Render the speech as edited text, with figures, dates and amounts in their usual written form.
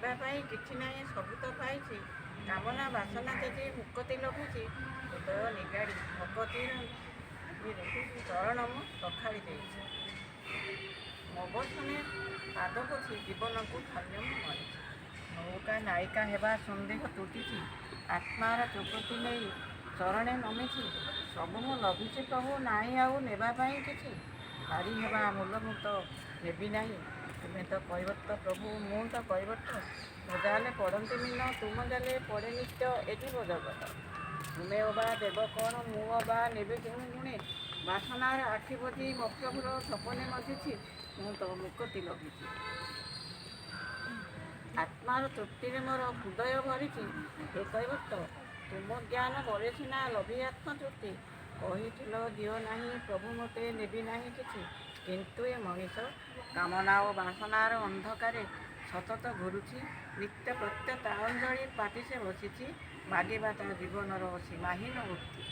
ନେବା ପାଇଁ କିଛି ନାହିଁ, ସବୁ ତ ପାଇଛି। କାମନା ବାସନା ଯଦି ମୁକତି ଲଭୁଛି, ହୃଦୟ ନିଗାଡ଼ି ଭଗତୀର ଚରଣ ମୁଁ ସଖାଳି ଦେଇଛି। ମବସନେ ପାଦ ପୋଛି ଜୀବନକୁ ଧନ୍ୟ ମୁଁ ମଣିଛି। ନୌକା ନାୟିକା ହେବା ସନ୍ଦେହ ତୁଟିଛି, ଆତ୍ମାର ଚୁପତି ନେଇ ଚରଣେ ନମିଛି। ସବୁ ମୁଁ ଲଭିଛି ପ୍ରଭୁ, ନାହିଁ ଆଉ ନେବା ପାଇଁ କିଛି। ହାରି ହେବା ମୂଲମୁକ୍ତ ହେବି ନାହିଁ, ତୁମେ ତ କୈବର୍ତ୍ତ ପ୍ରଭୁ, ମୁଁ ତ କୈବର୍ତ୍ତ। ମୋ ଜାଲେ ପଡ଼ନ୍ତି ମୀନ, ତୁମ ଜାଲେ ପଡ଼େ ନିତ୍ୟ ଏ ଜୀବ ଜଗତ। ତୁମେ ଅବା ଦେବ କ'ଣ, ମୁଁ ଅବା ନେବେ କେଉଁ ଗୁଣେ। ବାସନାର ଆଖି ବୁଜି ମୋକ୍ଷପୁର ସପନେ ମଜିଛି, ମୁଁ ତ ମୁକତି ଲଭିଛି। ଆତ୍ମାର ତୃପ୍ତିରେ ମୋର ହୃଦୟ ଭରିଛି, ହେ କୈବର୍ତ୍ତ। ତୁମ ଜ୍ଞାନ ବଳେ ସିନା ଲଭି ଆତ୍ମତୃପ୍ତି। କହିଥିଲ ଦିଅ ନାହିଁ ପ୍ରଭୁ ମୋତେ, ନେବି ନାହିଁ କିଛି। କିନ୍ତୁ ଏ ମଣିଷ କାମନା ଓ ବାସନାର ଅନ୍ଧକାରେ ସତତ ଘୁରୁଛି। ନିତ୍ୟ ପ୍ରତ୍ୟ ତା ଅଞ୍ଜଳି ପାଟି ସେ ବସିଛି, ମାଗିବା ତା ଜୀବନର ସୀମାହୀନ ମୁକ୍ତି।